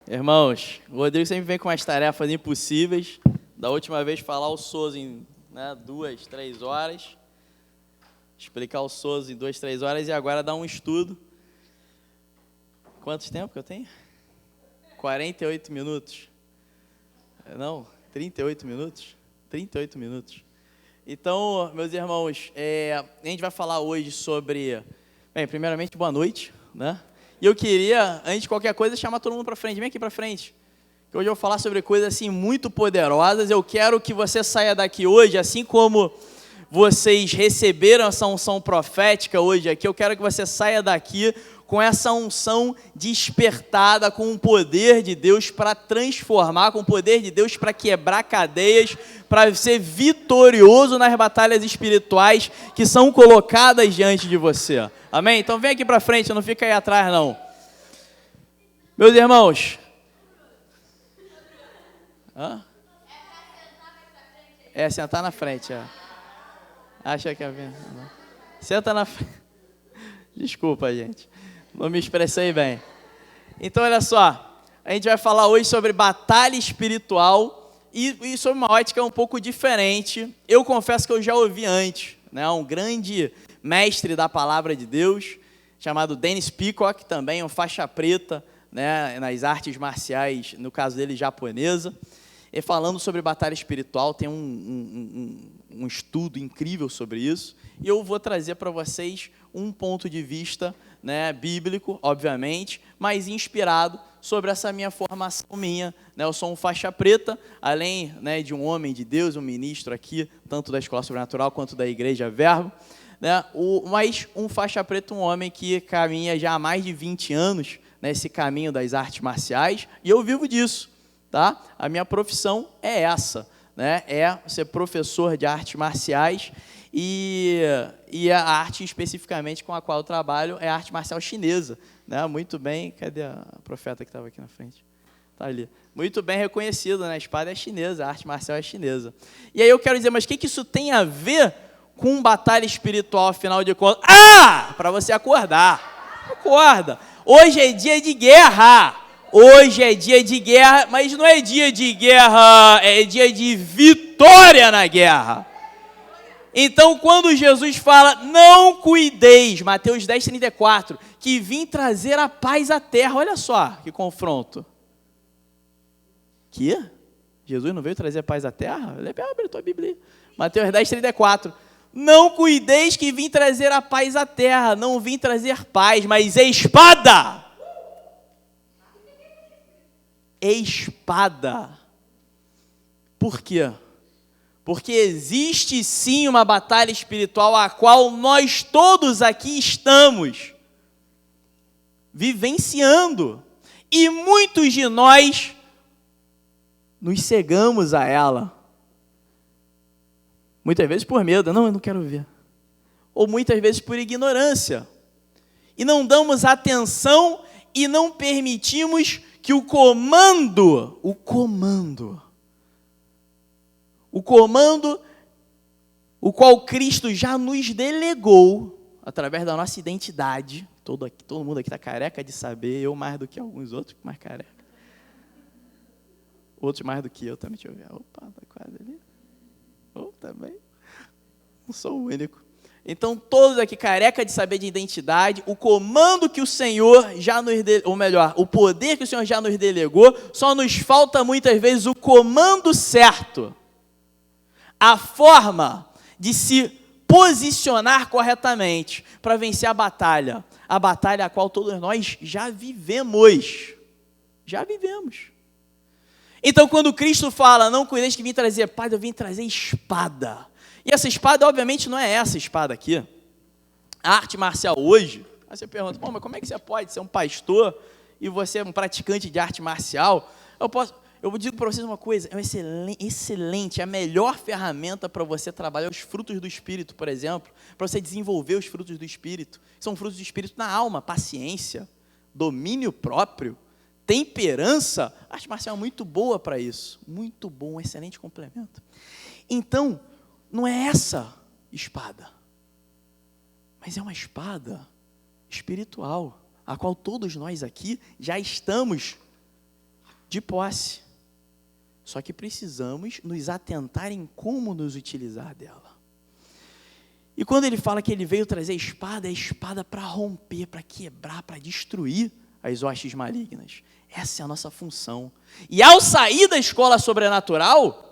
Irmãos, o Rodrigo sempre vem com umas tarefas impossíveis. Da última vez falar o Sozo em 2, 3 horas. Explicar o Sozo em 2, 3 horas e agora dar um estudo. Quanto tempo que eu tenho? 48 minutos. Não, 38 minutos. 38 minutos. Então, meus irmãos, a gente vai falar hoje sobre... Bem, primeiramente, boa noite, né? E eu queria, antes de qualquer coisa, chamar todo mundo para frente. Vem aqui para frente. Hoje eu vou falar sobre coisas assim muito poderosas. Eu quero que você saia daqui hoje, assim como vocês receberam essa unção profética hoje aqui, eu quero que você saia daqui com essa unção despertada, com o poder de Deus para transformar, com o poder de Deus para quebrar cadeias, para ser vitorioso nas batalhas espirituais que são colocadas diante de você. Amém? Então vem aqui para frente, não fica aí atrás não. Meus irmãos. Hã? Sentar na frente. Acha que é... Senta na frente. Desculpa, gente. Não me expressei bem. Então, olha só. A gente vai falar hoje sobre batalha espiritual e sobre uma ótica um pouco diferente. Eu confesso que eu já ouvi antes, né? Um grande mestre da palavra de Deus, chamado Dennis Peacock, também um faixa preta, né, nas artes marciais, no caso dele, japonesa. E falando sobre batalha espiritual, tem um estudo incrível sobre isso. E eu vou trazer para vocês um ponto de vista, né, bíblico, obviamente, mas inspirado sobre essa minha formação minha. Né, eu sou um faixa preta, além, né, de um homem de Deus, um ministro aqui, tanto da Escola Sobrenatural quanto da Igreja Verbo. Né, mas um faixa preta, um homem que caminha já há mais de 20 anos nesse caminho das artes marciais, e eu vivo disso. Tá? A minha profissão é essa, né? É ser professor de artes marciais e a arte especificamente com a qual eu trabalho é a arte marcial chinesa, né? Muito bem, cadê a profeta que estava aqui na frente? Tá ali. Muito bem reconhecido, né? A espada é chinesa, a arte marcial é chinesa. E aí eu quero dizer, mas o que isso tem a ver com batalha espiritual, afinal de contas? Para você acordar. Acorda. Hoje é dia de guerra. Hoje é dia de guerra, mas não é dia de guerra, é dia de vitória na guerra. Então, quando Jesus fala, não cuideis, Mateus 10, 34, que vim trazer a paz à terra, olha só que confronto. Que? Jesus não veio trazer a paz à terra? Abre a tua Bíblia aí. Mateus 10, 34. Não cuideis que vim trazer a paz à terra, não vim trazer paz, mas espada. Espada. Por quê? Porque existe sim uma batalha espiritual a qual nós todos aqui estamos vivenciando. E muitos de nós nos cegamos a ela. Muitas vezes por medo, não, eu não quero ver. Ou muitas vezes por ignorância. E não damos atenção e não permitimos que o comando, o qual Cristo já nos delegou, através da nossa identidade, todo mundo aqui está careca de saber, eu mais do que alguns outros, mais careca. Outros mais do que eu também, deixa eu ver, opa, tá quase ali. Também, não sou o único. Então, todos aqui careca de saber de identidade, o comando que o Senhor já nos ou melhor, o poder que o Senhor já nos delegou, só nos falta muitas vezes o comando certo, a forma de se posicionar corretamente para vencer a batalha a qual todos nós já vivemos. Então, quando Cristo fala, não cuideis que vim trazer paz, eu vim trazer espada. E essa espada, obviamente, não é essa espada aqui. A arte marcial hoje, aí você pergunta, mas como é que você pode ser um pastor e você é um praticante de arte marcial? Eu digo para vocês uma coisa, é excelente, a melhor ferramenta para você trabalhar os frutos do Espírito, por exemplo, para você desenvolver os frutos do Espírito. São frutos do Espírito na alma, paciência, domínio próprio, temperança. A arte marcial é muito boa para isso, muito bom, um excelente complemento. Então, não é essa espada, mas é uma espada espiritual, a qual todos nós aqui já estamos de posse. Só que precisamos nos atentar em como nos utilizar dela. E quando ele fala que ele veio trazer a espada para romper, para quebrar, para destruir as hostes malignas. Essa é a nossa função. E ao sair da escola sobrenatural,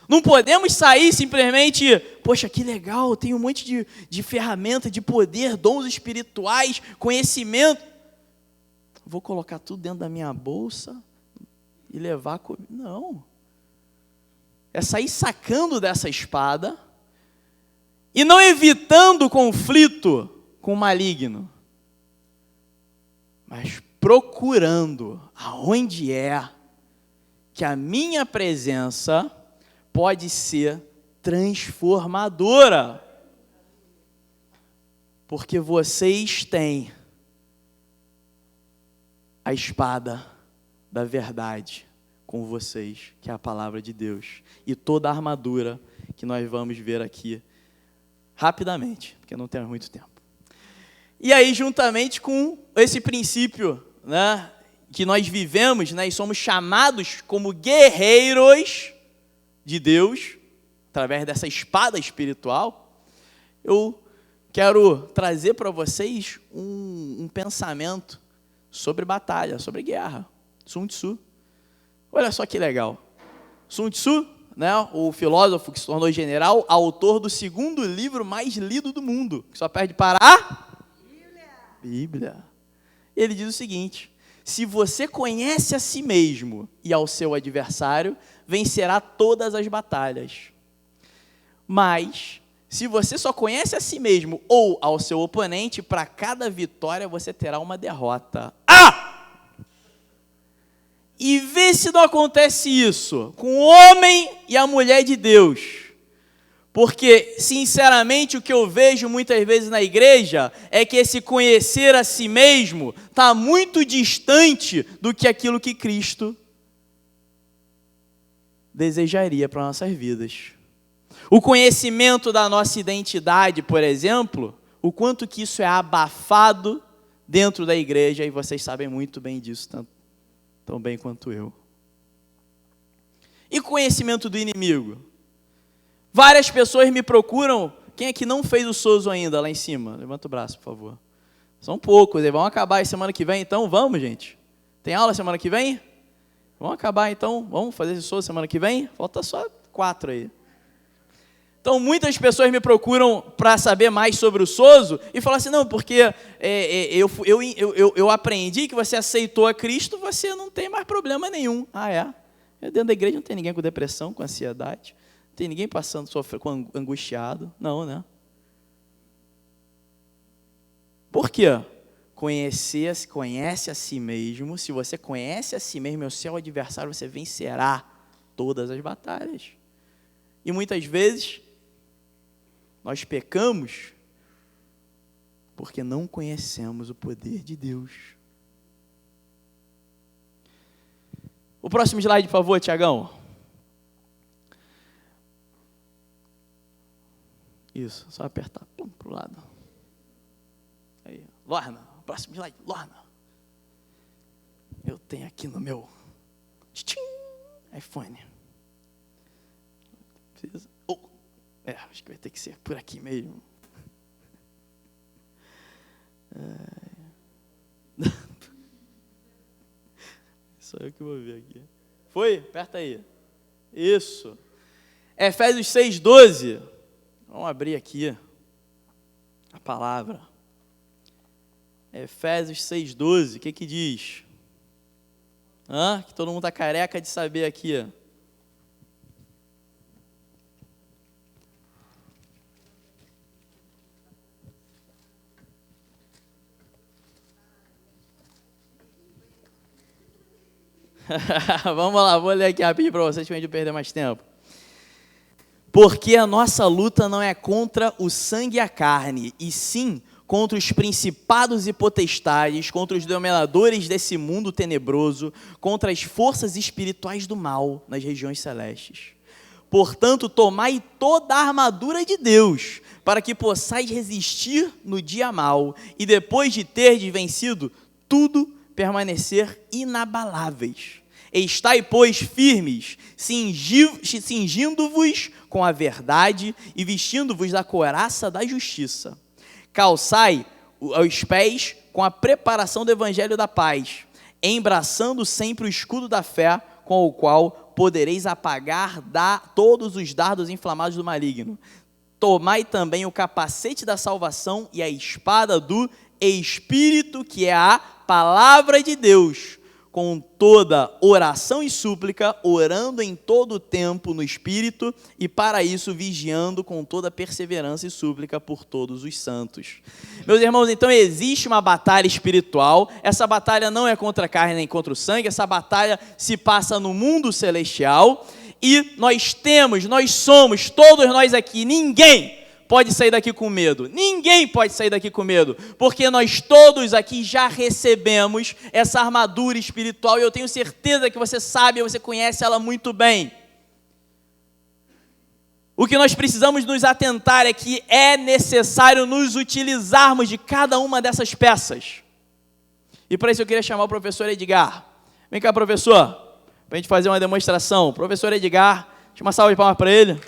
não podemos sair simplesmente, poxa, que legal, tem um monte de ferramenta, de poder, dons espirituais, conhecimento. Vou colocar tudo dentro da minha bolsa e levar comigo. Não. É sair sacando dessa espada e não evitando conflito com o maligno, mas procurando aonde é que a minha presença pode ser transformadora. Porque vocês têm a espada da verdade com vocês, que é a palavra de Deus, e toda a armadura que nós vamos ver aqui rapidamente, porque não temos muito tempo. E aí, juntamente com esse princípio, né, que nós vivemos, né, e somos chamados como guerreiros de Deus, através dessa espada espiritual, eu quero trazer para vocês um pensamento sobre batalha, sobre guerra. Sun Tzu. Olha só que legal. Sun Tzu, né, o filósofo que se tornou general, autor do segundo livro mais lido do mundo, que só perde para a Bíblia. Ele diz o seguinte: se você conhece a si mesmo e ao seu adversário, vencerá todas as batalhas. Mas, se você só conhece a si mesmo ou ao seu oponente, para cada vitória você terá uma derrota. E vê se não acontece isso com o homem e a mulher de Deus. Porque, sinceramente, o que eu vejo muitas vezes na igreja é que esse conhecer a si mesmo está muito distante do que aquilo que Cristo desejaria para nossas vidas. O conhecimento da nossa identidade, por exemplo, o quanto que isso é abafado dentro da igreja, e vocês sabem muito bem disso, tão bem quanto eu. E conhecimento do inimigo? Várias pessoas me procuram. Quem é que não fez o SOSO ainda lá em cima? Levanta o braço, por favor. São poucos, eles vão acabar aí semana que vem, então vamos, gente. Tem aula semana que vem? Vamos acabar então, vamos fazer esse SOSO semana que vem? Falta só 4 aí. Então, muitas pessoas me procuram para saber mais sobre o SOSO e falam assim, não, porque eu aprendi que você aceitou a Cristo, você não tem mais problema nenhum. Ah, é? Dentro da igreja não tem ninguém com depressão, com ansiedade, não tem ninguém passando, sofrendo, angustiado. Não, né? Por quê? Conhece a si mesmo. Se você conhece a si mesmo e o seu adversário, você vencerá todas as batalhas. E muitas vezes nós pecamos porque não conhecemos o poder de Deus. O próximo slide, por favor, Tiagão. Isso, só apertar para o lado. Aí, Lorna, próximo slide, Lorna. Eu tenho aqui no meu iPhone. Acho que vai ter que ser por aqui mesmo. Só eu que vou ver aqui. Foi? Aperta aí. Isso. Efésios 6:12. Vamos abrir aqui a palavra. Efésios 6:12. O que diz? Que todo mundo está careca de saber aqui. Vamos lá, vou ler aqui rapidinho para vocês, para a gente perder mais tempo. Porque a nossa luta não é contra o sangue e a carne, e sim contra os principados e potestades, contra os dominadores desse mundo tenebroso, contra as forças espirituais do mal nas regiões celestes. Portanto, tomai toda a armadura de Deus, para que possais resistir no dia mau, e depois de terdes vencido tudo, permanecer inabaláveis. Estai, pois, firmes, cingindo-vos com a verdade e vestindo-vos da couraça da justiça. Calçai os pés com a preparação do evangelho da paz, embraçando sempre o escudo da fé, com o qual podereis apagar todos os dardos inflamados do maligno. Tomai também o capacete da salvação e a espada do Espírito, que é a palavra de Deus, com toda oração e súplica, orando em todo o tempo no Espírito, e para isso vigiando com toda perseverança e súplica por todos os santos. Meus irmãos, então existe uma batalha espiritual. Essa batalha não é contra a carne nem contra o sangue, essa batalha se passa no mundo celestial, e nós somos, todos nós aqui, ninguém pode sair daqui com medo. Ninguém pode sair daqui com medo, porque nós todos aqui já recebemos essa armadura espiritual, e eu tenho certeza que você sabe, você conhece ela muito bem. O que nós precisamos nos atentar é que é necessário nos utilizarmos de cada uma dessas peças. E para isso eu queria chamar o professor Edgar. Vem cá, professor, para a gente fazer uma demonstração. Professor Edgar, deixa uma salva de palmas para ele.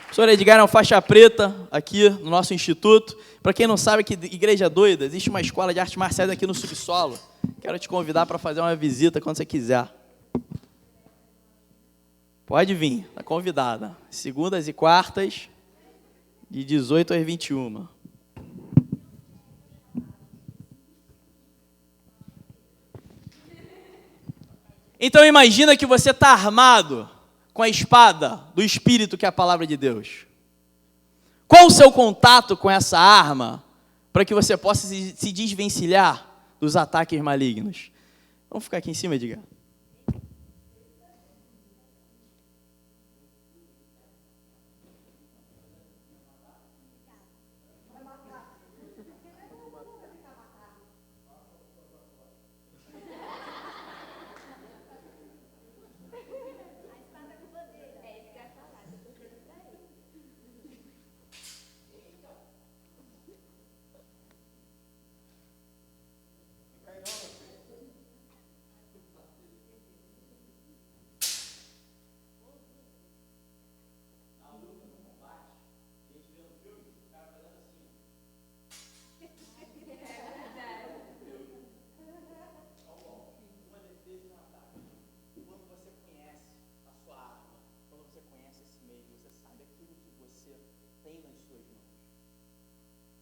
O professor Edgar é um faixa preta aqui no nosso instituto. Para quem não sabe, que igreja doida, existe uma escola de artes marciais aqui no subsolo. Quero te convidar para fazer uma visita quando você quiser. Pode vir, está convidada. Segundas e quartas, de 18 às 21. Então imagina que você está armado com a espada do Espírito, que é a palavra de Deus. Qual o seu contato com essa arma para que você possa se desvencilhar dos ataques malignos? Vamos ficar aqui em cima, Edgar.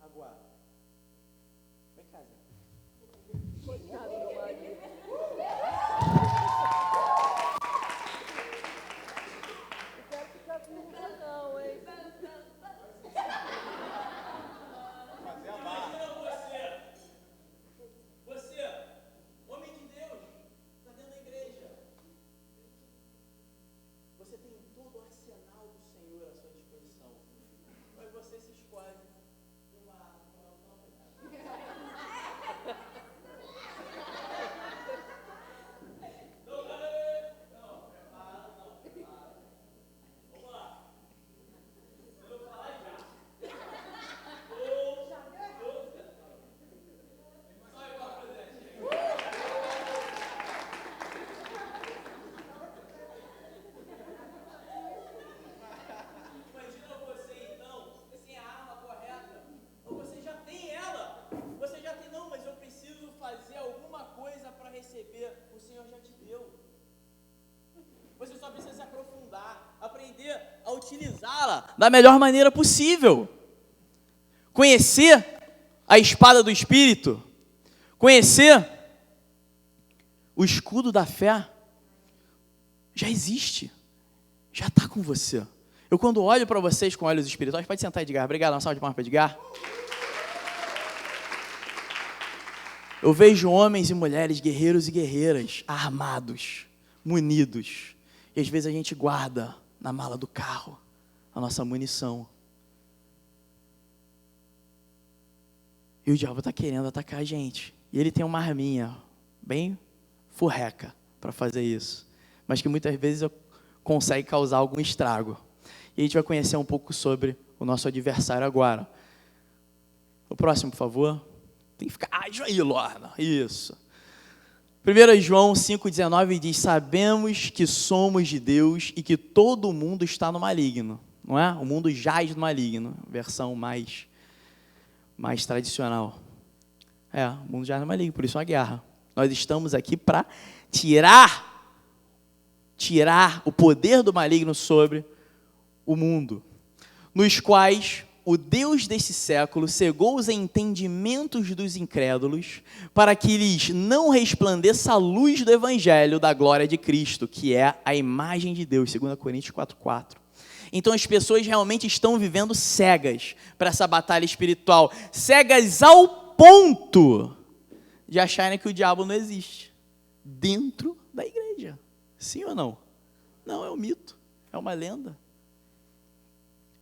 Agora, vem cá, Zé. Coitado do marido. Não quero ficar viúva não, hein? Fazer a barra. Você, homem de Deus, está dentro da igreja. Você tem todo o arsenal do Senhor à sua disposição. Mas você se escolhe. O Senhor já te deu. Você só precisa se aprofundar, aprender a utilizá-la da melhor maneira possível. Conhecer a espada do Espírito, conhecer o escudo da fé, já existe, já está com você. Eu, quando olho para vocês com olhos espirituais, pode sentar, Edgar, obrigado, uma salva de palmas para Edgar. Eu vejo homens e mulheres, guerreiros e guerreiras, armados, munidos. E às vezes a gente guarda na mala do carro a nossa munição. E o diabo está querendo atacar a gente. E ele tem uma arminha bem furreca para fazer isso. Mas que muitas vezes consegue causar algum estrago. E a gente vai conhecer um pouco sobre o nosso adversário agora. O próximo, por favor. Tem que ficar ágil aí, Lorna. Isso. 1 João 5,19 diz: sabemos que somos de Deus e que todo mundo está no maligno. Não é? O mundo jaz no maligno. Versão mais tradicional. O mundo jaz no maligno, por isso é uma guerra. Nós estamos aqui para tirar o poder do maligno sobre o mundo, nos quais o Deus desse século cegou os entendimentos dos incrédulos, para que lhes não resplandeça a luz do evangelho da glória de Cristo, que é a imagem de Deus, 2 Coríntios 4,4. Então as pessoas realmente estão vivendo cegas para essa batalha espiritual, cegas ao ponto de acharem que o diabo não existe dentro da igreja. Sim ou não? Não, é um mito, é uma lenda.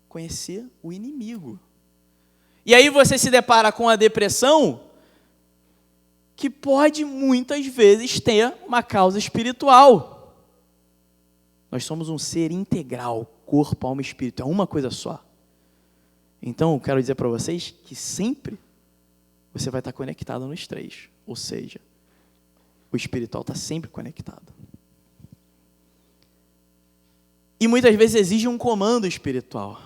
Conhecer o inimigo. E aí você se depara com a depressão, que pode muitas vezes ter uma causa espiritual. Nós somos um ser integral, corpo, alma e espírito, é uma coisa só. Então, eu quero dizer para vocês que sempre você vai estar conectado nos três, ou seja, o espiritual está sempre conectado. E muitas vezes exige um comando espiritual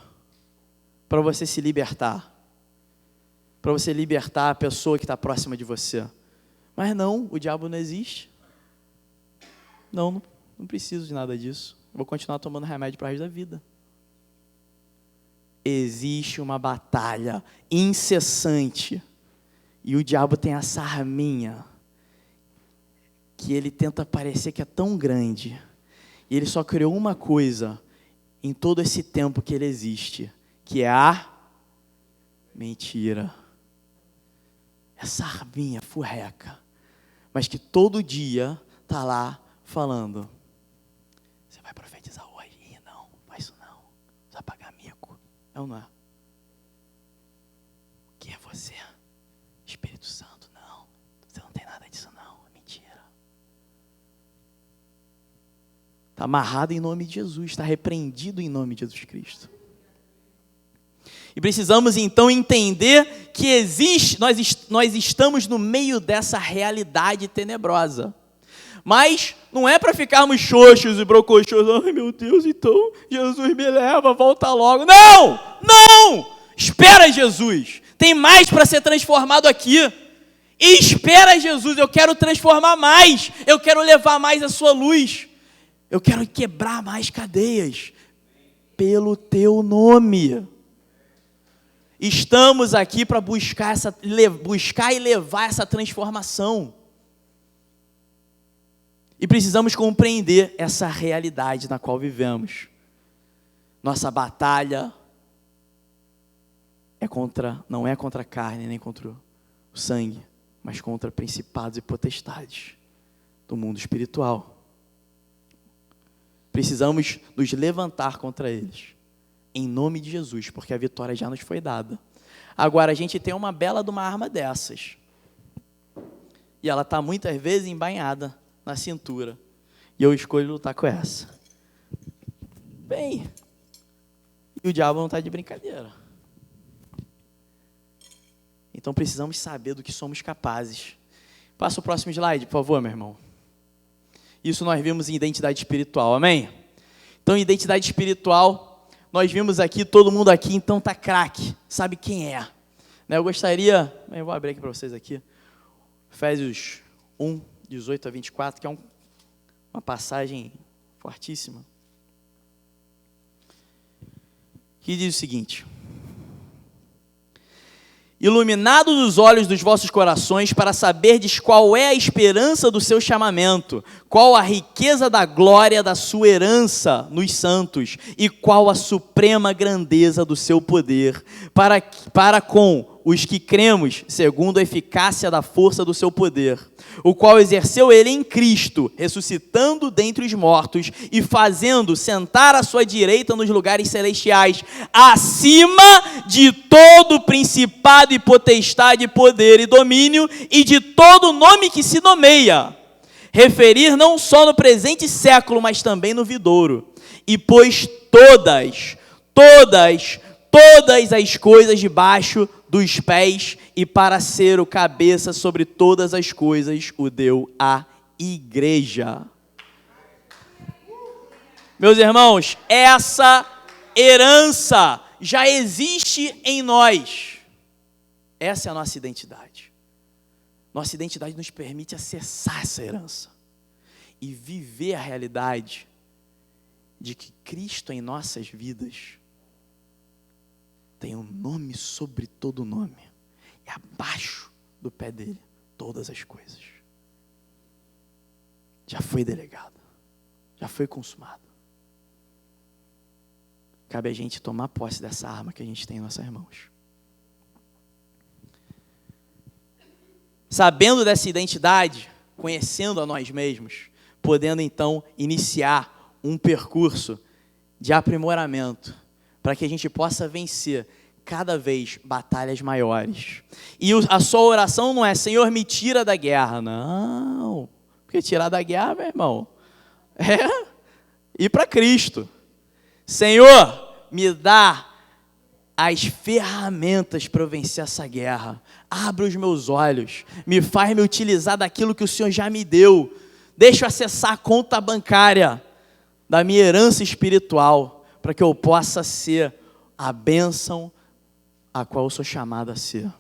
para você se libertar, para você libertar a pessoa que está próxima de você. Mas não, o diabo não existe. Não preciso de nada disso. Vou continuar tomando remédio para o resto da vida. Existe uma batalha incessante e o diabo tem essa arminha que ele tenta parecer que é tão grande. E ele só criou uma coisa em todo esse tempo que ele existe, que é a mentira. Essa arminha furreca, mas que todo dia está lá falando: você vai profetizar hoje? Ih, não, faz isso não, você vai pagar mico. É ou não é? O que é você? Espírito Santo? Não, você não tem nada disso não, é mentira. Está amarrado em nome de Jesus, está repreendido em nome de Jesus Cristo. E precisamos então entender que existe, nós estamos no meio dessa realidade tenebrosa. Mas não é para ficarmos xoxos e brocochos. Ai meu Deus, então Jesus me leva, volta logo. Não! Espera Jesus. Tem mais para ser transformado aqui. E espera Jesus, eu quero transformar mais. Eu quero levar mais a sua luz. Eu quero quebrar mais cadeias. Pelo teu nome. Estamos aqui para buscar e levar essa transformação. E precisamos compreender essa realidade na qual vivemos. Nossa batalha não é contra a carne, nem contra o sangue, mas contra principados e potestades do mundo espiritual. Precisamos nos levantar contra eles, em nome de Jesus, porque a vitória já nos foi dada. Agora, a gente tem uma bela de uma arma dessas. E ela está muitas vezes embainhada na cintura. E eu escolho lutar com essa. Bem, e o diabo não está de brincadeira. Então precisamos saber do que somos capazes. Passa o próximo slide, por favor, meu irmão. Isso nós vimos em identidade espiritual, amém? Então, identidade espiritual, nós vimos aqui, todo mundo aqui, então tá craque, sabe quem é. Eu gostaria, eu vou abrir aqui para vocês aqui, Efésios 1, 18 a 24, que é uma passagem fortíssima, que diz o seguinte: iluminados os olhos dos vossos corações, para saberdes qual é a esperança do seu chamamento, qual a riqueza da glória da sua herança nos santos, e qual a suprema grandeza do seu poder, para com os que cremos, segundo a eficácia da força do seu poder, o qual exerceu ele em Cristo, ressuscitando dentre os mortos e fazendo sentar à sua direita nos lugares celestiais, acima de todo principado e potestade, poder e domínio, e de todo nome que se nomeia, referir não só no presente século, mas também no vindouro. E pôs todas as coisas debaixo dos pés e para ser o cabeça sobre todas as coisas o deu à igreja. Meus irmãos, essa herança já existe em nós. Essa é a nossa identidade. Nossa identidade nos permite acessar essa herança e viver a realidade de que Cristo em nossas vidas tem um nome sobre todo nome, e abaixo do pé dele todas as coisas. Já foi delegado, já foi consumado. Cabe a gente tomar posse dessa arma que a gente tem em nossas mãos. Sabendo dessa identidade, conhecendo a nós mesmos, podendo então iniciar um percurso de aprimoramento, para que a gente possa vencer cada vez batalhas maiores. E a sua oração não é: Senhor, me tira da guerra. Não, porque tirar da guerra, meu irmão, é ir para Cristo. Senhor, me dá as ferramentas para eu vencer essa guerra. Abre os meus olhos, me faz me utilizar daquilo que o Senhor já me deu. Deixa eu acessar a conta bancária da minha herança espiritual, para que eu possa ser a bênção a qual eu sou chamado a ser.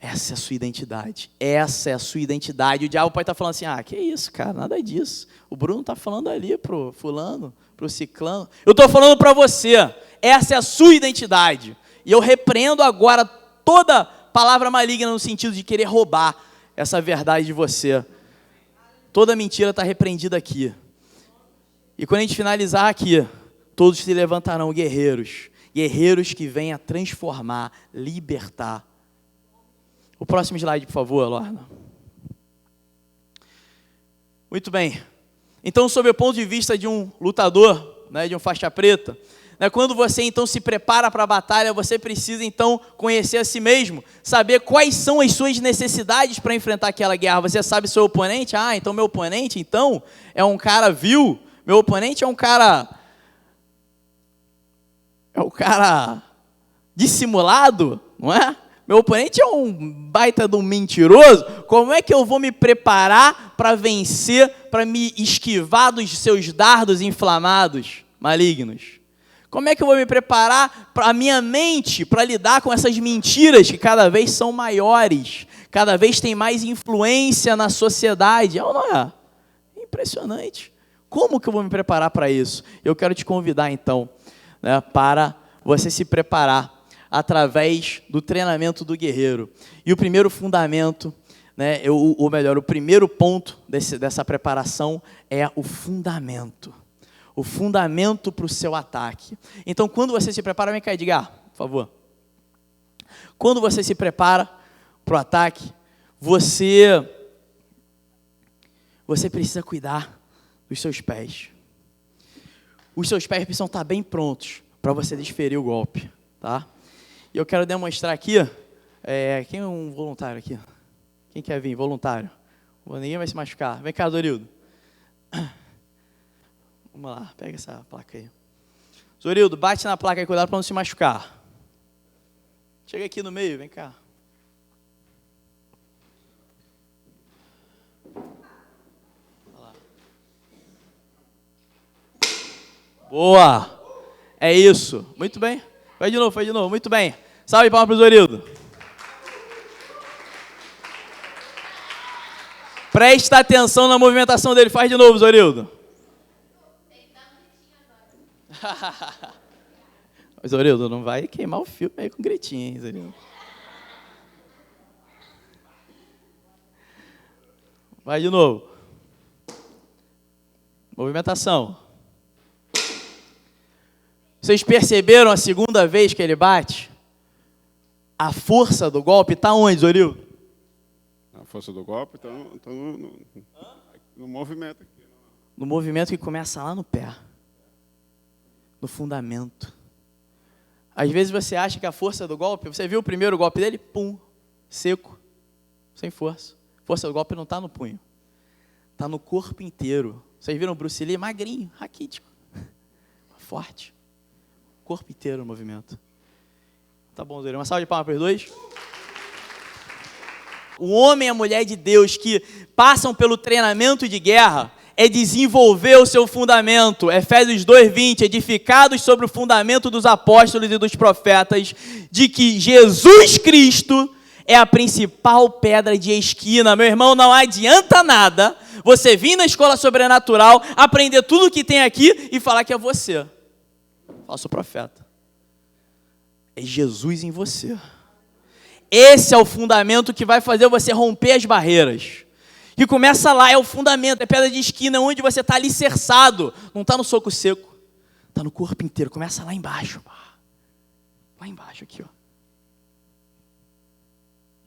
Essa é a sua identidade. Essa é a sua identidade. O diabo pode estar falando assim: que isso, cara, nada disso. O Bruno está falando ali pro fulano, pro ciclano. Eu estou falando para você. Essa é a sua identidade. E eu repreendo agora toda palavra maligna no sentido de querer roubar essa verdade de você. Toda mentira está repreendida aqui. E quando a gente finalizar aqui, todos se levantarão guerreiros. Guerreiros que venham a transformar, libertar. O próximo slide, por favor, Lorna. Muito bem. Então, sob o ponto de vista de um lutador, de um faixa preta, quando você então se prepara para a batalha, você precisa então conhecer a si mesmo, saber quais são as suas necessidades para enfrentar aquela guerra. Você sabe seu oponente? Então meu oponente então é um cara vil, meu oponente é um cara dissimulado, não é? Meu oponente é um baita de um mentiroso. Como é que eu vou me preparar para vencer, para me esquivar dos seus dardos inflamados, malignos? Como é que eu vou me preparar para a minha mente, para lidar com essas mentiras que cada vez são maiores, cada vez tem mais influência na sociedade? Não é? Impressionante. Como que eu vou me preparar para isso? Eu quero te convidar então, para você se preparar através do treinamento do guerreiro. E o primeiro fundamento, o primeiro ponto dessa preparação é o fundamento. O fundamento para o seu ataque. Então, quando você se prepara, vem cá, Edgar, por favor. Quando você se prepara para o ataque, você precisa cuidar dos seus pés. Os seus pés precisam estar bem prontos para você desferir o golpe, tá? E eu quero demonstrar aqui, quem é um voluntário aqui? Quem quer vir? Voluntário. Ninguém vai se machucar. Vem cá, Zorildo. Vamos lá, pega essa placa aí. Zorildo, bate na placa aí, cuidado para não se machucar. Chega aqui no meio, vem cá. Lá. Boa! É isso. Muito bem. Vai de novo. Muito bem. Salve de palmas para o Zorildo. Presta atenção na movimentação dele. Faz de novo, Zorildo. Zorildo, não vai queimar o filme aí com gritinho, hein, Zorildo? Vai de novo. Movimentação. Vocês perceberam a segunda vez que ele bate? A força do golpe está onde, Zorildo? A força do golpe está no movimento aqui. No movimento que começa lá no pé. No fundamento. Às vezes você acha que a força do golpe, você viu o primeiro golpe dele? Pum, seco, sem força. A força do golpe não está no punho. Está no corpo inteiro. Vocês viram o Bruce Lee? Magrinho, raquítico. Forte. corpo inteiro no movimento. Tá bom, Zé? Uma salva de palmas para os dois. O homem e a mulher de Deus que passam pelo treinamento de guerra é desenvolver o seu fundamento. Efésios 2:20, edificados sobre o fundamento dos apóstolos e dos profetas, de que Jesus Cristo é a principal pedra de esquina. Meu irmão, não adianta nada você vir na escola sobrenatural, aprender tudo o que tem aqui e falar que é você. Falso profeta. É Jesus em você. Esse é o fundamento que vai fazer você romper as barreiras. E começa lá, é o fundamento, é pedra de esquina, onde você está alicerçado. Não está no soco seco, está no corpo inteiro. Começa lá embaixo. Lá embaixo, aqui, ó.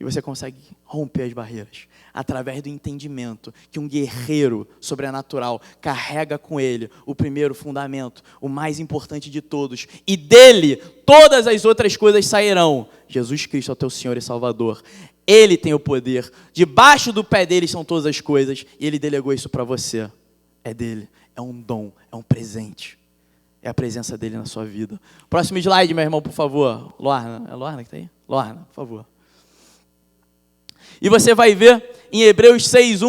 E você consegue romper as barreiras através do entendimento que um guerreiro sobrenatural carrega com ele o primeiro fundamento, o mais importante de todos. E dele, todas as outras coisas sairão. Jesus Cristo é o teu Senhor e Salvador. Ele tem o poder. Debaixo do pé dele são todas as coisas. E ele delegou isso para você. É dele. É um dom. É um presente. É a presença dele na sua vida. Próximo slide, meu irmão, por favor. Lorna. É Lorna que está aí? Lorna, por favor. E você vai ver em Hebreus 6,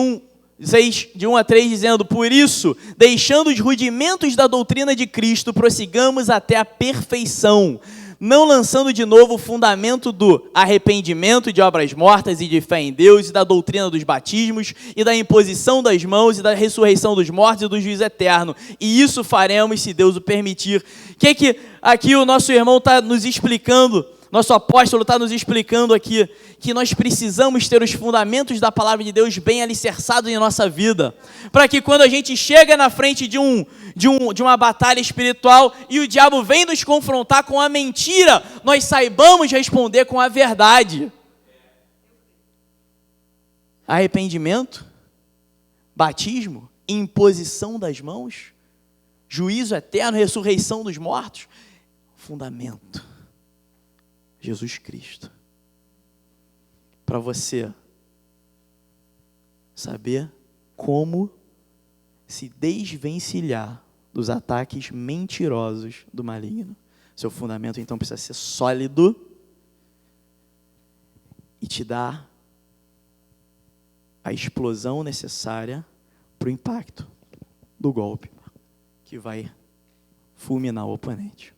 de 1 a 3, dizendo: por isso, deixando os rudimentos da doutrina de Cristo, prossigamos até a perfeição, não lançando de novo o fundamento do arrependimento de obras mortas e de fé em Deus, e da doutrina dos batismos, e da imposição das mãos, e da ressurreição dos mortos e do juízo eterno. E isso faremos, se Deus o permitir. O que aqui o nosso irmão está nos explicando? Nosso apóstolo está nos explicando aqui que nós precisamos ter os fundamentos da palavra de Deus bem alicerçados em nossa vida, para que quando a gente chega na frente de uma batalha espiritual e o diabo vem nos confrontar com a mentira, nós saibamos responder com a verdade. Arrependimento, batismo, imposição das mãos, juízo eterno, ressurreição dos mortos, fundamento. Jesus Cristo. Para você saber como se desvencilhar dos ataques mentirosos do maligno. Seu fundamento, então, precisa ser sólido e te dar a explosão necessária para o impacto do golpe que vai fulminar o oponente.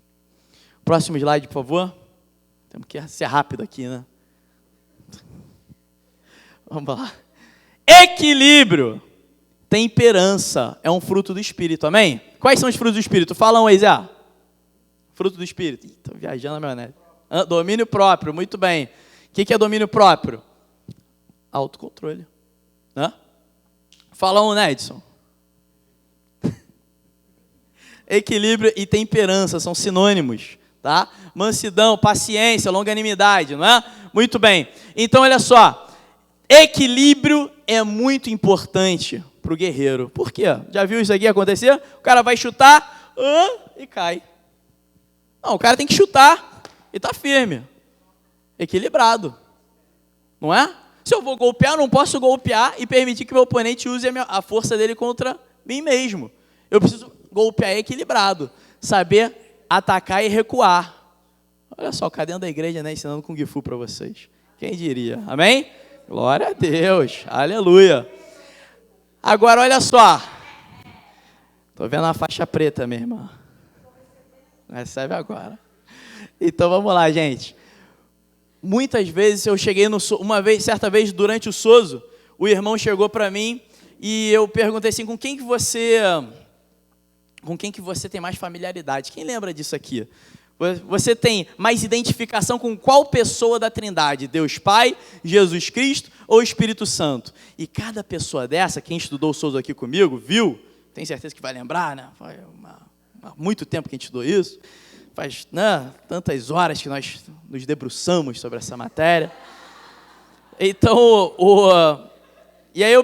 Próximo slide, por favor. Temos que ser rápido aqui, né? Vamos lá. Equilíbrio, temperança, é um fruto do Espírito, amém? Quais são os frutos do Espírito? Fala um aí, Zé. Fruto do Espírito. Estou viajando na maionese. Domínio próprio, muito bem. O que é domínio próprio? Autocontrole. Fala um, Nedson. Equilíbrio e temperança são sinônimos. Tá? Mansidão, paciência, longanimidade, não é? Muito bem. Então, olha só. Equilíbrio é muito importante para o guerreiro. Por quê? Já viu isso aqui acontecer? O cara vai chutar e cai. Não, o cara tem que chutar e tá firme. Equilibrado. Não é? Se eu vou golpear, eu não posso golpear e permitir que meu oponente use a força dele contra mim mesmo. Eu preciso golpear equilibrado. Saber atacar e recuar. Olha só, o cara dentro da igreja, né, ensinando Kung Fu para vocês. Quem diria? Amém? Glória a Deus. Aleluia. Agora, olha só. Estou vendo a faixa preta, minha irmã. Recebe agora. Então, vamos lá, gente. Muitas vezes, eu cheguei certa vez, durante o Sozo, o irmão chegou para mim e eu perguntei assim, com quem que você tem mais familiaridade? Quem lembra disso aqui? Você tem mais identificação com qual pessoa da Trindade? Deus Pai, Jesus Cristo ou Espírito Santo? E cada pessoa dessa, quem estudou o Souza aqui comigo, viu? Tem certeza que vai lembrar, né? Faz muito tempo que a gente estudou isso. Faz tantas horas que nós nos debruçamos sobre essa matéria. Então, e aí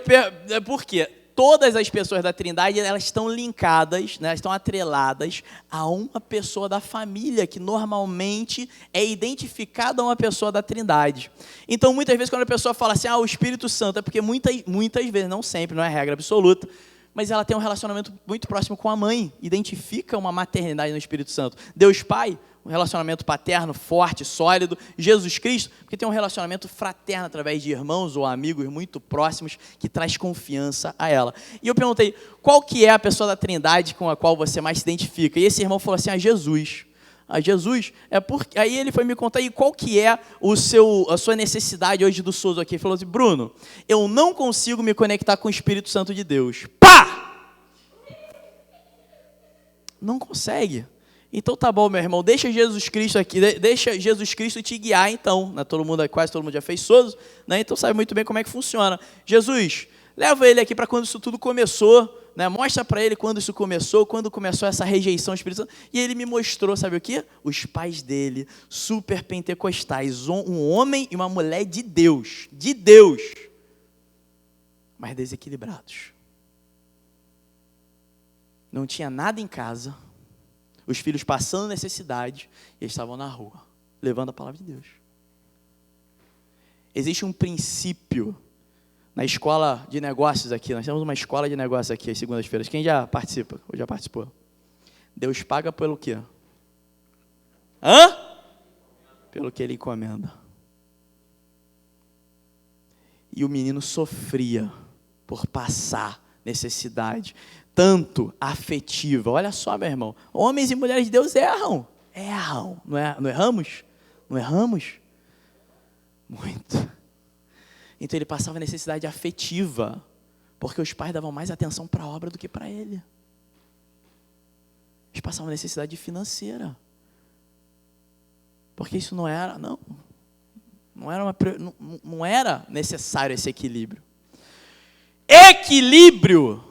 por quê? Todas as pessoas da Trindade, elas estão linkadas, né, estão atreladas a uma pessoa da família, que normalmente é identificada a uma pessoa da Trindade. Então, muitas vezes, quando a pessoa fala assim, o Espírito Santo, é porque muitas vezes, não sempre, não é regra absoluta, mas ela tem um relacionamento muito próximo com a mãe, identifica uma maternidade no Espírito Santo. Deus Pai, um relacionamento paterno, forte, sólido. Jesus Cristo, porque tem um relacionamento fraterno através de irmãos ou amigos muito próximos, que traz confiança a ela. E eu perguntei, qual que é a pessoa da Trindade com a qual você mais se identifica? E esse irmão falou assim, Jesus. Jesus, porque aí ele foi me contar aí qual que é a sua necessidade hoje do Souza aqui. Ele falou assim, Bruno, eu não consigo me conectar com o Espírito Santo de Deus. Pá! Não consegue. Então tá bom, meu irmão, deixa Jesus Cristo aqui, deixa Jesus Cristo te guiar então. Né? Quase todo mundo já fez Souza, né? Então sabe muito bem como é que funciona. Jesus, leva ele aqui para quando isso tudo começou. Né, mostra para ele quando isso começou, quando começou essa rejeição espiritual. E ele me mostrou, sabe o quê? Os pais dele, super pentecostais, um homem e uma mulher de Deus, mas desequilibrados. Não tinha nada em casa, os filhos passando necessidade, e eles estavam na rua, levando a palavra de Deus. Existe um princípio na escola de negócios aqui, nós temos uma escola de negócios aqui às segundas-feiras. Quem já participa? Ou já participou? Deus paga pelo quê? Pelo que ele encomenda. E o menino sofria por passar necessidade, tanto afetiva. Olha só, meu irmão, homens e mulheres de Deus erram, não erramos? Não erramos? Muito. Então ele passava necessidade afetiva, porque os pais davam mais atenção para a obra do que para ele. Eles passavam necessidade financeira, porque isso não era necessário esse equilíbrio. Equilíbrio,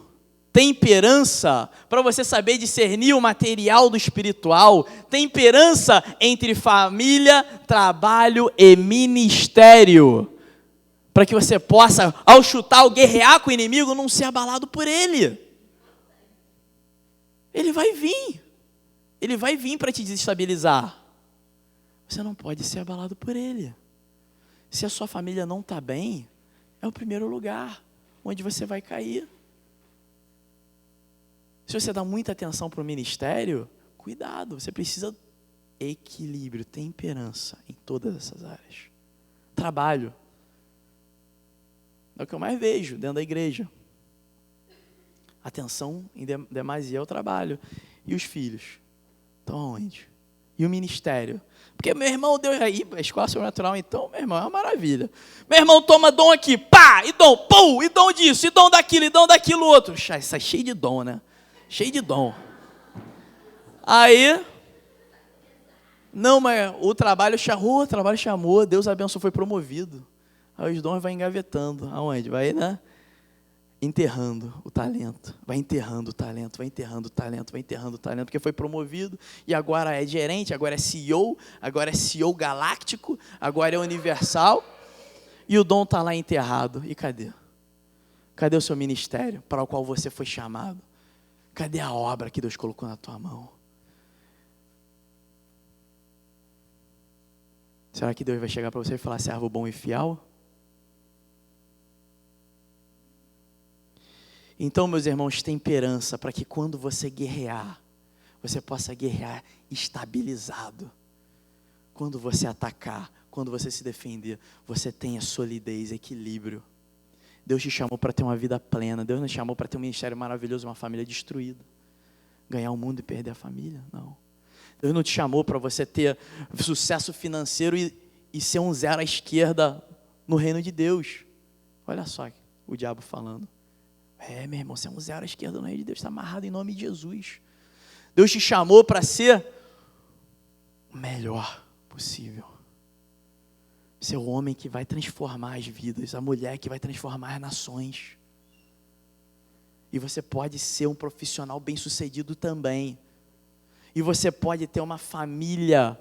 temperança, para você saber discernir o material do espiritual, temperança entre família, trabalho e ministério. Para que você possa, ao chutar ou guerrear com o inimigo, não ser abalado por ele. Ele vai vir para te desestabilizar. Você não pode ser abalado por ele. Se a sua família não está bem, é o primeiro lugar onde você vai cair. Se você dá muita atenção para o ministério, cuidado, você precisa de equilíbrio, temperança em todas essas áreas. Trabalho. É o que eu mais vejo dentro da igreja. Atenção em demasia ao trabalho. E os filhos? Estão aonde? E o ministério? Porque meu irmão deu aí, a escola sobrenatural, então, meu irmão, é uma maravilha. Meu irmão toma dom aqui, pá, e dom, pum, e dom disso, e dom daquilo outro. Isso é cheio de dom, né? Cheio de dom. Aí, não, mas o trabalho chamou, Deus abençoou, foi promovido. Aí os dons vai engavetando. Aonde? Vai, né? Enterrando o talento. Vai enterrando o talento, porque foi promovido e agora é gerente, agora é CEO galáctico, agora é universal. E o dom está lá enterrado. E cadê? Cadê o seu ministério para o qual você foi chamado? Cadê a obra que Deus colocou na tua mão? Será que Deus vai chegar para você e falar, servo bom e fiel? Então, meus irmãos, temperança, para que quando você guerrear, você possa guerrear estabilizado. Quando você atacar, quando você se defender, você tenha solidez, equilíbrio. Deus te chamou para ter uma vida plena. Deus não te chamou para ter um ministério maravilhoso, uma família destruída. Ganhar o mundo e perder a família, não. Deus não te chamou para você ter sucesso financeiro e ser um zero à esquerda no reino de Deus. Olha só o diabo falando. Meu irmão, você é um zero à esquerda no reino de Deus, está amarrado em nome de Jesus. Deus te chamou para ser o melhor possível. Ser o homem que vai transformar as vidas, a mulher que vai transformar as nações. E você pode ser um profissional bem-sucedido também. E você pode ter uma família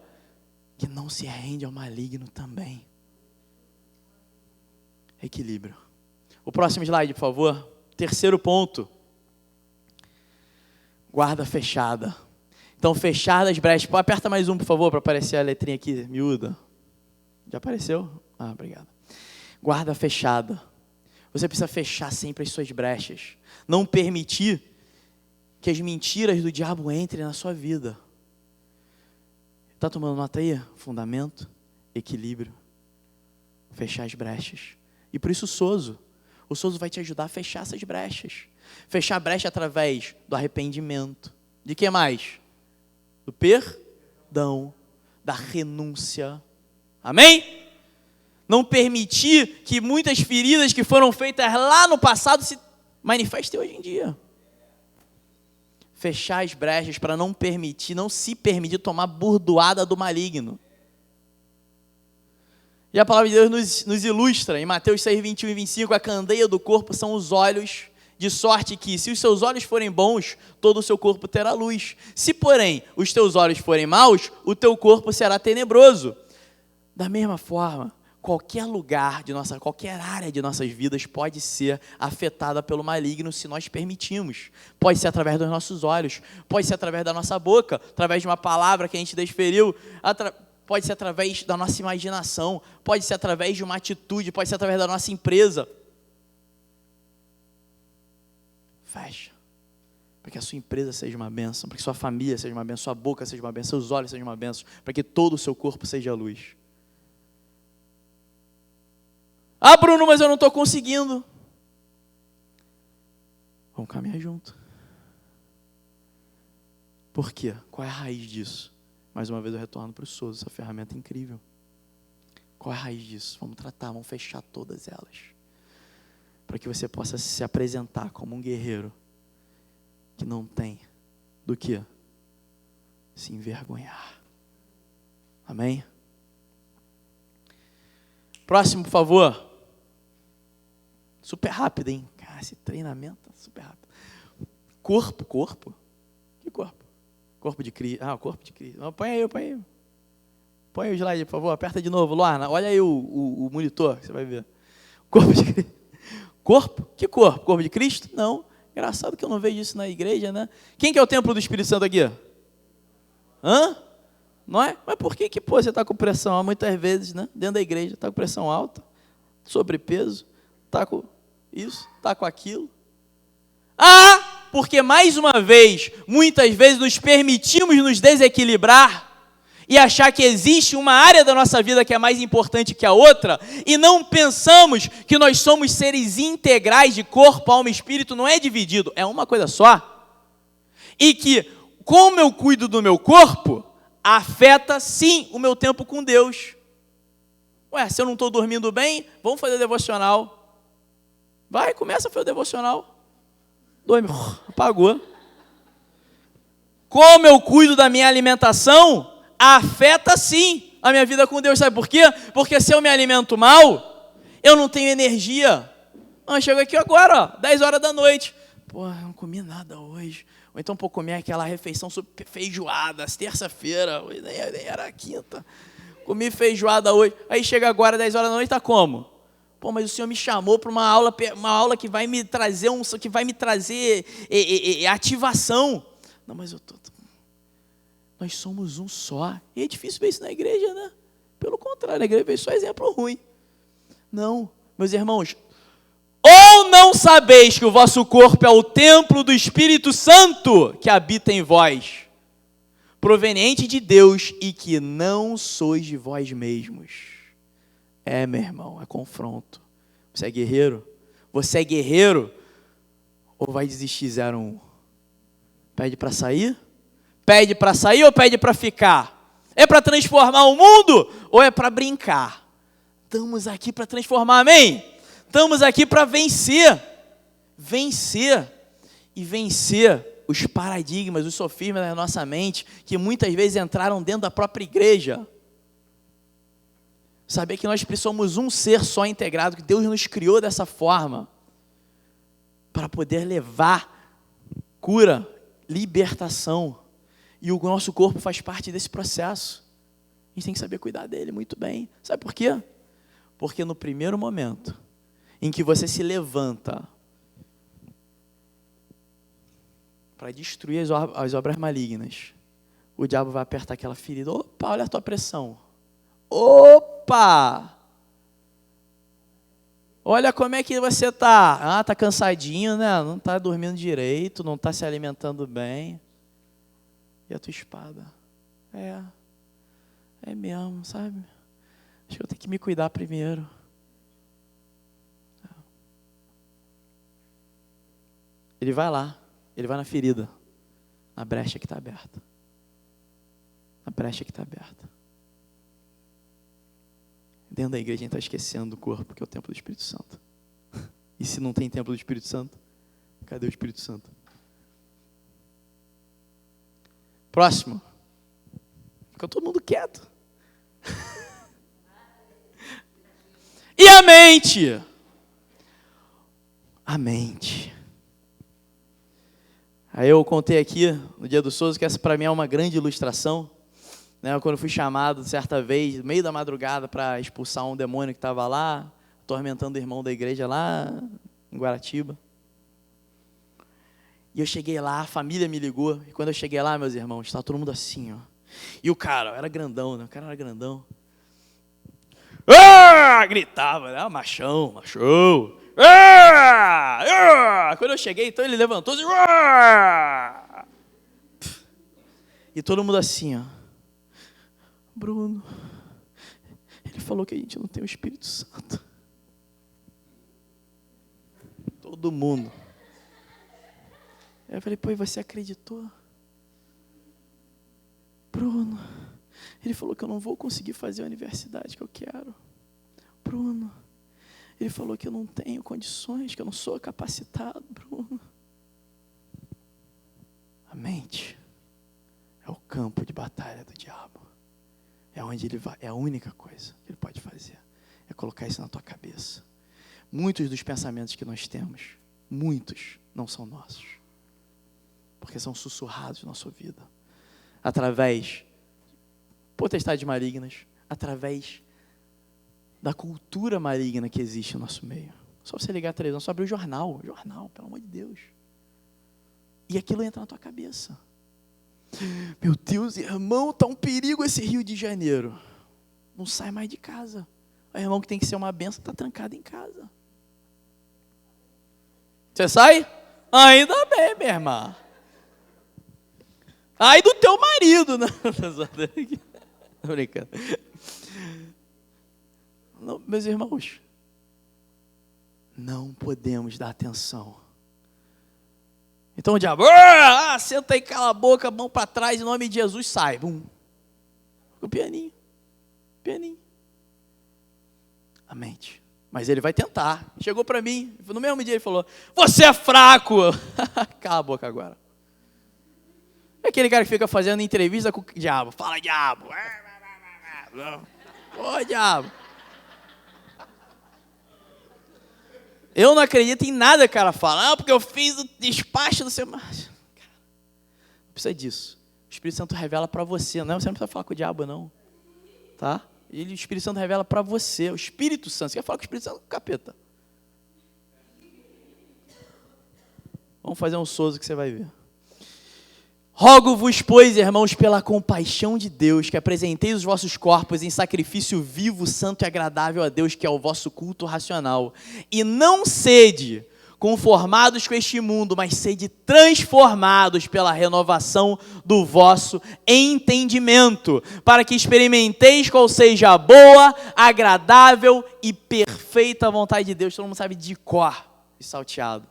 que não se rende ao maligno também. Equilíbrio. O próximo slide, por favor. Terceiro ponto. Guarda fechada. Então, fechadas as brechas. Aperta mais um, por favor, para aparecer a letrinha aqui, miúda. Já apareceu? Obrigado. Guarda fechada. Você precisa fechar sempre as suas brechas. Não permitir que as mentiras do diabo entrem na sua vida. Está tomando nota aí? Fundamento, equilíbrio, fechar as brechas. E por isso o sozo vai te ajudar a fechar essas brechas. Fechar a brecha através do arrependimento. De que mais? Do perdão, da renúncia. Amém? Não permitir que muitas feridas que foram feitas lá no passado se manifestem hoje em dia. Fechar as brechas para não se permitir tomar burdoada do maligno. E a palavra de Deus nos ilustra, em Mateus 6, 21 e 25, a candeia do corpo são os olhos, de sorte que, se os seus olhos forem bons, todo o seu corpo terá luz. Se, porém, os teus olhos forem maus, o teu corpo será tenebroso. Da mesma forma, qualquer área de nossas vidas pode ser afetada pelo maligno se nós permitirmos. Pode ser através dos nossos olhos, pode ser através da nossa boca, através de uma palavra que a gente desferiu, pode ser através da nossa imaginação, pode ser através de uma atitude, pode ser através da nossa empresa. Fecha. Para que a sua empresa seja uma bênção, para que sua família seja uma bênção, sua boca seja uma bênção, seus olhos sejam uma bênção, para que todo o seu corpo seja luz. Ah, Bruno, mas eu não estou conseguindo. Vamos caminhar junto. Por quê? Qual é a raiz disso? Mais uma vez eu retorno para o sozo, essa ferramenta é incrível. Qual é a raiz disso? Vamos tratar, vamos fechar todas elas. Para que você possa se apresentar como um guerreiro que não tem do que se envergonhar. Amém? Próximo, por favor. Super rápido, hein? Cara, esse treinamento é super rápido. Corpo. Que corpo? Corpo de Cristo. Ah, o corpo de Cristo. Não, põe aí. Põe aí o slide, por favor. Aperta de novo, Luana. Olha aí o monitor, que você vai ver. Corpo de Cristo. Corpo? Que corpo? Corpo de Cristo? Não. Engraçado que eu não vejo isso na igreja, né? Quem que é o templo do Espírito Santo aqui? Hã? Não é? Mas por que você está com pressão alta muitas vezes, né? Dentro da igreja, está com pressão alta, sobrepeso, está com isso, está com aquilo. Ah, porque mais uma vez, muitas vezes nos permitimos nos desequilibrar e achar que existe uma área da nossa vida que é mais importante que a outra, e não pensamos que nós somos seres integrais de corpo, alma e espírito, não é dividido, é uma coisa só. E que, como eu cuido do meu corpo, afeta sim o meu tempo com Deus. Ué, se eu não estou dormindo bem, vamos fazer devocional. Vai, começa a fazer o devocional. Dorme, apagou. Como eu cuido da minha alimentação, afeta sim a minha vida com Deus. Sabe por quê? Porque se eu me alimento mal, eu não tenho energia. Eu chego aqui agora, 10 horas da noite. Pô, eu não comi nada hoje. Ou então, comer aquela refeição super feijoada, terça-feira, hoje nem era quinta. Comi feijoada hoje. Aí chega agora, 10 horas da noite, tá como? Pô, mas o Senhor me chamou para uma aula que vai me trazer ativação. Não, mas nós somos um só. E é difícil ver isso na igreja, né? Pelo contrário, a igreja vê só exemplo ruim. Não, meus irmãos, ou não sabeis que o vosso corpo é o templo do Espírito Santo que habita em vós, proveniente de Deus, e que não sois de vós mesmos. Meu irmão, é confronto. Você é guerreiro? Você é guerreiro? Ou vai desistir 0-1? Pede para sair? Pede para sair ou pede para ficar? É para transformar o mundo ou é para brincar? Estamos aqui para transformar, amém? Estamos aqui para vencer. Vencer os paradigmas, os sofismas da nossa mente, que muitas vezes entraram dentro da própria igreja. Saber que nós somos um ser só integrado, que Deus nos criou dessa forma, para poder levar cura, libertação. E o nosso corpo faz parte desse processo. A gente tem que saber cuidar dele muito bem. Sabe por quê? Porque no primeiro momento em que você se levanta para destruir as obras malignas, o diabo vai apertar aquela ferida. Opa, olha a tua pressão. Opa! Olha como é que você tá. Ah, tá cansadinho, né? Não tá dormindo direito, não tá se alimentando bem. E a tua espada? É mesmo, sabe? Acho que eu tenho que me cuidar primeiro. Ele vai lá, ele vai na ferida, na brecha que está aberta. Na brecha que está aberta. Dentro da igreja a gente está esquecendo do corpo, que é o templo do Espírito Santo. E se não tem templo do Espírito Santo, cadê o Espírito Santo? Próximo. Fica todo mundo quieto. E a mente? A mente. Aí eu contei aqui, no dia do Souza, que essa para mim é uma grande ilustração. Né, quando eu fui chamado, certa vez, no meio da madrugada, para expulsar um demônio que estava lá, atormentando o irmão da igreja lá em Guaratiba. E eu cheguei lá, a família me ligou. E quando eu cheguei lá, meus irmãos, estava todo mundo assim, ó. E o cara, era grandão, né? O cara era grandão. Ah! Gritava, né? Machão. Quando eu cheguei, então ele levantou assim. E todo mundo assim, ó. Bruno, ele falou que a gente não tem o Espírito Santo. Todo mundo. Aí eu falei, pô, e você acreditou? Bruno, ele falou que eu não vou conseguir fazer a universidade que eu quero. Bruno, ele falou que eu não tenho condições, que eu não sou capacitado, Bruno. A mente é o campo de batalha do diabo. É onde ele vai, é a única coisa que ele pode fazer. É colocar isso na tua cabeça. Muitos dos pensamentos que nós temos, muitos não são nossos. Porque são sussurrados na nossa vida. Através de potestades malignas, através da cultura maligna que existe no nosso meio. Só você ligar a televisão, só abrir o jornal, pelo amor de Deus. E aquilo entra na tua cabeça. Meu Deus, irmão, tá um perigo esse Rio de Janeiro. Não sai mais de casa. O irmão que tem que ser uma benção está trancado em casa. Você sai? Ainda bem, minha irmã. Aí do teu marido, né? Tô brincando. Não, meus irmãos, não podemos dar atenção. Então o diabo, senta aí, cala a boca, mão para trás, em nome de Jesus, sai. Bum. O pianinho. A mente. Mas ele vai tentar. Chegou para mim, no mesmo dia ele falou, você é fraco. Cala a boca agora. É aquele cara que fica fazendo entrevista com o diabo. Fala, diabo. Ô, diabo. Eu não acredito em nada que o cara fala. Porque eu fiz o despacho do seu... Não precisa disso. O Espírito Santo revela para você. Não, você não precisa falar com o diabo, não. Tá? O Espírito Santo revela para você. O Espírito Santo. Você quer falar com o Espírito Santo? Capeta. Vamos fazer um Souza que você vai ver. Rogo-vos, pois, irmãos, pela compaixão de Deus, que apresenteis os vossos corpos em sacrifício vivo, santo e agradável a Deus, que é o vosso culto racional. E não sede conformados com este mundo, mas sede transformados pela renovação do vosso entendimento, para que experimenteis qual seja a boa, agradável e perfeita vontade de Deus. Todo mundo sabe de cor e salteado,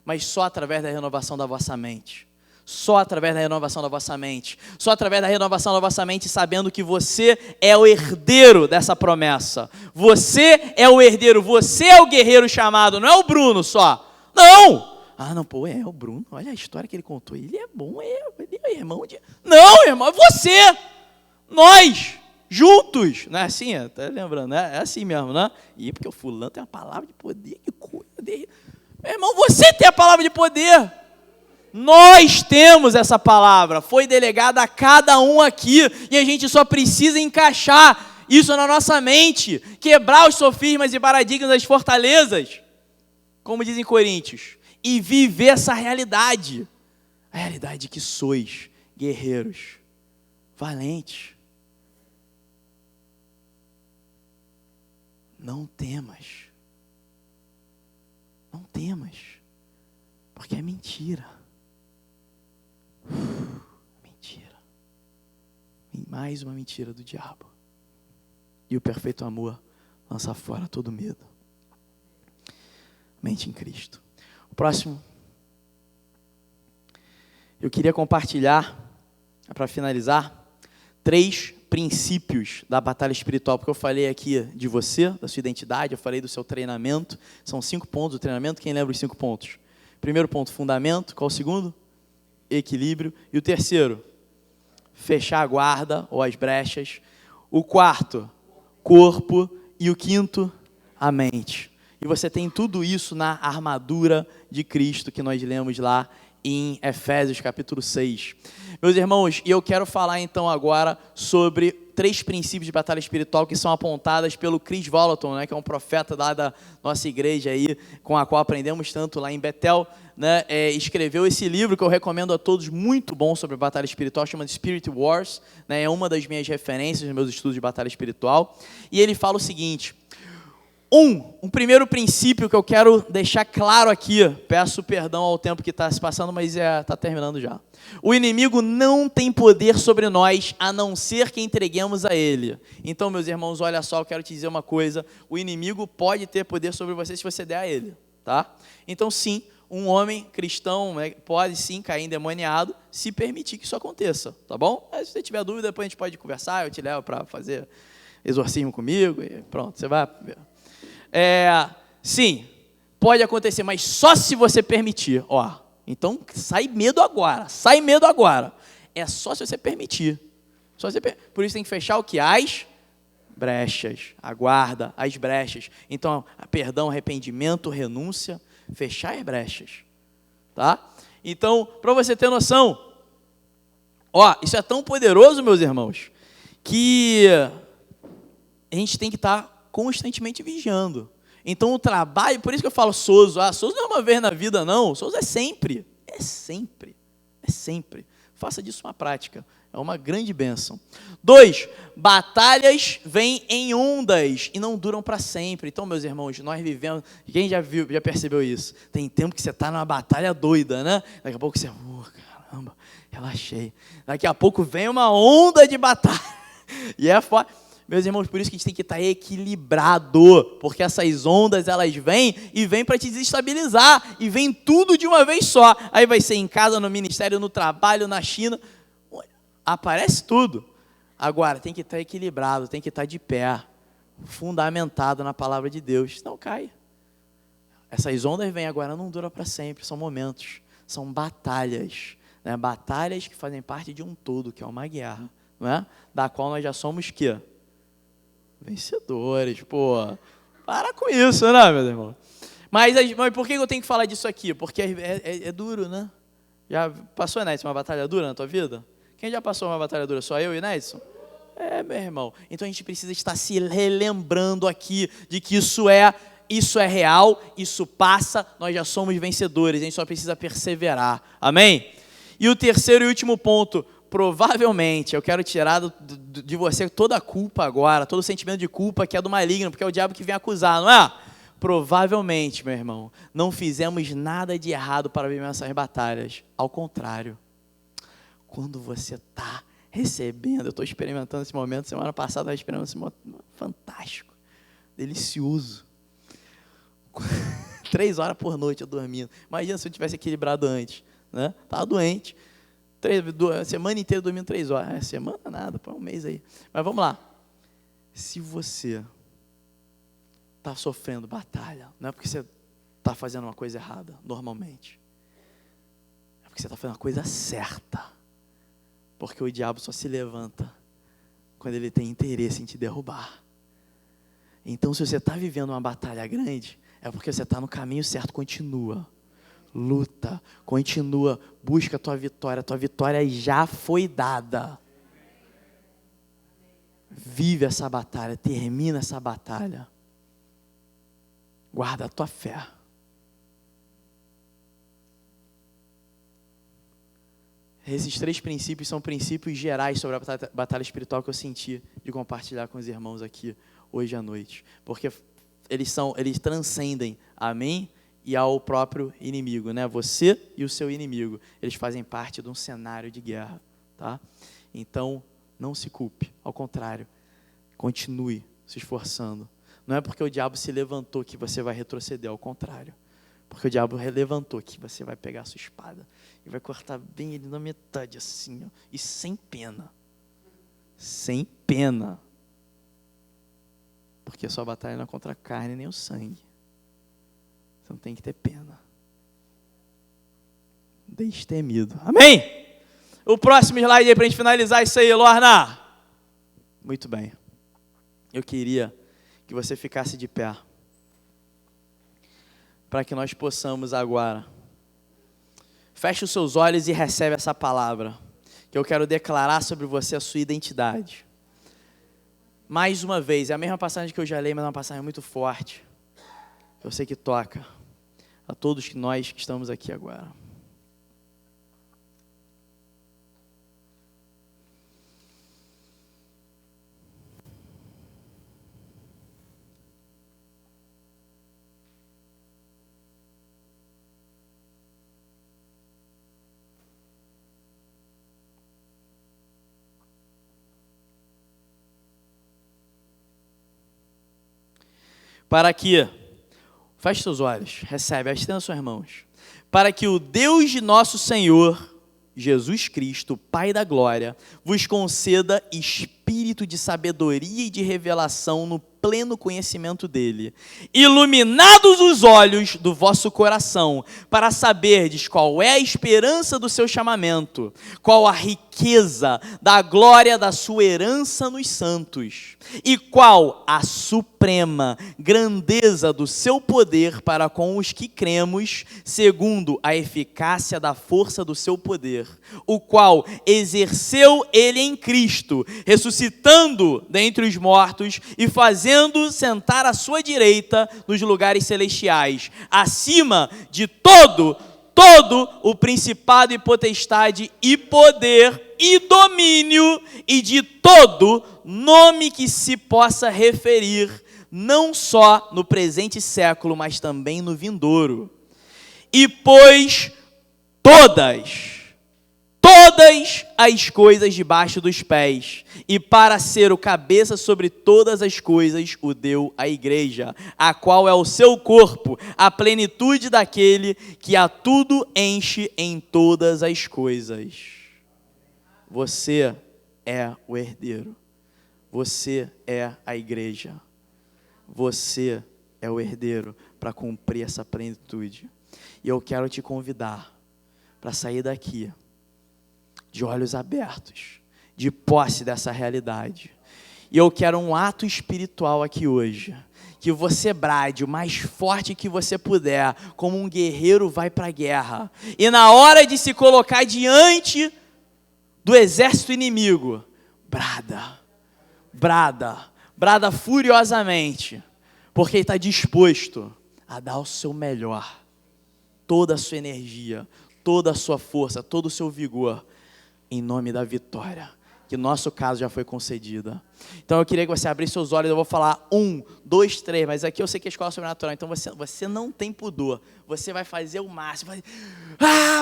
mas só através da renovação da vossa mente. Só através da renovação da vossa mente. Só através da renovação da vossa mente, sabendo que você é o herdeiro dessa promessa. Você é o herdeiro, você é o guerreiro chamado, não é o Bruno só. Não! Não, pô, é o Bruno, olha a história que ele contou. Ele é bom, ele é irmão de... Não, irmão, é você! Nós, juntos. Não é assim? Tá lembrando, né? É assim mesmo, né? E porque o fulano tem uma palavra de poder, que coisa dele. Meu irmão, você tem a palavra de poder. Nós temos essa palavra, foi delegada a cada um aqui, e a gente só precisa encaixar isso na nossa mente, quebrar os sofismas e paradigmas das fortalezas, como dizem Coríntios, e viver essa realidade, a realidade de que sois guerreiros, valentes. Não temas, problemas. Porque é mentira. Mentira. Mais uma mentira do diabo. E o perfeito amor lança fora todo medo. Mente em Cristo. O próximo. Eu queria compartilhar, para finalizar, 3 princípios da batalha espiritual, porque eu falei aqui de você, da sua identidade, eu falei do seu treinamento. São 5 pontos do treinamento. Quem lembra os 5 pontos? Primeiro ponto, fundamento. Qual o segundo? Equilíbrio. E o terceiro? Fechar a guarda ou as brechas. O quarto, corpo. E o quinto, a mente. E você tem tudo isso na armadura de Cristo que nós lemos lá em Efésios capítulo 6. Meus irmãos, e eu quero falar então agora sobre 3 princípios de batalha espiritual que são apontadas pelo Chris Vallotton, né, que é um profeta lá da nossa igreja aí, com a qual aprendemos tanto lá em Betel, né, escreveu esse livro que eu recomendo a todos, muito bom sobre batalha espiritual, chama de Spirit Wars, né, é uma das minhas referências nos meus estudos de batalha espiritual, e ele fala o seguinte: um primeiro princípio que eu quero deixar claro aqui, peço perdão ao tempo que está se passando, mas está terminando já. O inimigo não tem poder sobre nós, a não ser que entreguemos a ele. Então, meus irmãos, olha só, eu quero te dizer uma coisa, o inimigo pode ter poder sobre você se você der a ele, tá? Então, sim, um homem cristão pode sim cair endemoniado, se permitir que isso aconteça, tá bom? Mas se você tiver dúvida, depois a gente pode conversar, eu te levo para fazer exorcismo comigo e pronto, você vai... Sim, pode acontecer, mas só se você permitir, ó. Então, sai medo agora. É só se você permitir. Por isso tem que fechar o que? As brechas, a guarda, as brechas. Então, perdão, arrependimento, renúncia, fechar as brechas, tá? Então, para você ter noção, ó, isso é tão poderoso, meus irmãos, que a gente tem que estar constantemente vigiando. Então o trabalho, por isso que eu falo Sozo, Sozo não é uma vez na vida não, Sozo é sempre, faça disso uma prática, é uma grande bênção. 2, batalhas vêm em ondas e não duram para sempre. Então, meus irmãos, nós vivemos, quem já percebeu isso? Tem tempo que você está numa batalha doida, né? Daqui a pouco você, caramba, relaxei. Daqui a pouco vem uma onda de batalha, e é forte. Meus irmãos, por isso que a gente tem que estar equilibrado, porque essas ondas, elas vêm para te desestabilizar, e vem tudo de uma vez só. Aí vai ser em casa, no ministério, no trabalho, na China, aparece tudo. Agora, tem que estar equilibrado, tem que estar de pé, fundamentado na palavra de Deus, senão cai. Essas ondas vêm agora, não duram para sempre, são momentos, são batalhas, né? Batalhas que fazem parte de um todo, que é uma guerra, não é? Da qual nós já somos quê? Vencedores, pô. Para com isso, né, meu irmão? Mas por que eu tenho que falar disso aqui? Porque é duro, né? Já passou, Nedson, uma batalha dura na tua vida? Quem já passou uma batalha dura? Só eu e Nedson? Meu irmão. Então a gente precisa estar se relembrando aqui de que isso é real, isso passa, nós já somos vencedores, a gente só precisa perseverar. Amém? E o terceiro e último ponto, provavelmente, eu quero tirar de você toda a culpa agora, todo o sentimento de culpa que é do maligno, porque é o diabo que vem acusar, não é? Provavelmente, meu irmão, não fizemos nada de errado para viver essas batalhas. Ao contrário, quando você está recebendo, eu estou experimentando esse momento, semana passada eu estava experimentando esse momento fantástico, delicioso. 3 horas por noite eu dormindo. Imagina se eu tivesse equilibrado antes, né? Estava doente. A semana inteira dormindo 3 horas. Semana nada, põe um mês aí. Mas vamos lá. Se você está sofrendo batalha, não é porque você está fazendo uma coisa errada, normalmente. É porque você está fazendo a coisa certa. Porque o diabo só se levanta quando ele tem interesse em te derrubar. Então, se você está vivendo uma batalha grande, é porque você está no caminho certo. Continua. Luta, continua, busca a tua vitória já foi dada. Vive essa batalha, termina essa batalha. Guarda a tua fé. Esses 3 princípios são princípios gerais sobre a batalha espiritual que eu senti de compartilhar com os irmãos aqui hoje à noite. Porque eles transcendem a mim e ao próprio inimigo, né? Você e o seu inimigo, eles fazem parte de um cenário de guerra, tá? Então, não se culpe, ao contrário, continue se esforçando. Não é porque o diabo se levantou que você vai retroceder, ao contrário. Porque o diabo levantou que você vai pegar a sua espada e vai cortar bem ele na metade, assim, ó, e sem pena. Sem pena. Porque a sua batalha não é contra a carne nem o sangue. Você não tem que ter pena. Destemido. Amém? O próximo slide aí para a gente finalizar isso aí, Lorna. Muito bem. Eu queria que você ficasse de pé, para que nós possamos agora, feche os seus olhos e recebe essa palavra, que eu quero declarar sobre você a sua identidade. Mais uma vez, é a mesma passagem que eu já li, mas é uma passagem muito forte, que eu sei que toca a todos nós que estamos aqui agora. Para que, feche seus olhos, recebe, estenda suas mãos, para que o Deus de nosso Senhor, Jesus Cristo, Pai da glória, vos conceda espírito de sabedoria e de revelação no pleno conhecimento dele, iluminados os olhos do vosso coração, para saberdes qual é a esperança do seu chamamento, qual a riqueza da glória da sua herança nos santos, e qual a suprema grandeza do seu poder para com os que cremos, segundo a eficácia da força do seu poder, o qual exerceu ele em Cristo, ressuscitando dentre os mortos e fazendo sentar à sua direita nos lugares celestiais, acima de todo o principado e potestade e poder e domínio e de todo nome que se possa referir, não só no presente século, mas também no vindouro. E pôs todas as coisas debaixo dos pés, e para ser o cabeça sobre todas as coisas, o deu à igreja, a qual é o seu corpo, a plenitude daquele que a tudo enche em todas as coisas. Você é o herdeiro. Você é a igreja. Você é o herdeiro para cumprir essa plenitude. E eu quero te convidar para sair daqui de olhos abertos, de posse dessa realidade. E eu quero um ato espiritual aqui hoje, que você brade o mais forte que você puder, como um guerreiro vai para a guerra. E na hora de se colocar diante do exército inimigo, brada furiosamente, porque ele está disposto a dar o seu melhor, toda a sua energia, toda a sua força, todo o seu vigor, em nome da vitória, que no nosso caso já foi concedida. Então eu queria que você abrisse seus olhos, eu vou falar 1, 2, 3, mas aqui eu sei que é escola sobrenatural, então você não tem pudor, você vai fazer o máximo,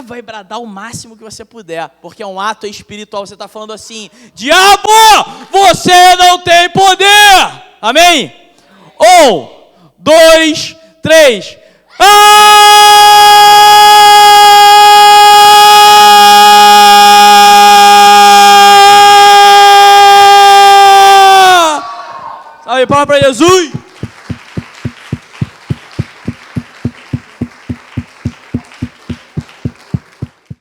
vai bradar o máximo que você puder, porque é um ato espiritual, você está falando assim, diabo, você não tem poder, amém? 1, 2, 3, Salve, palmas para Jesus!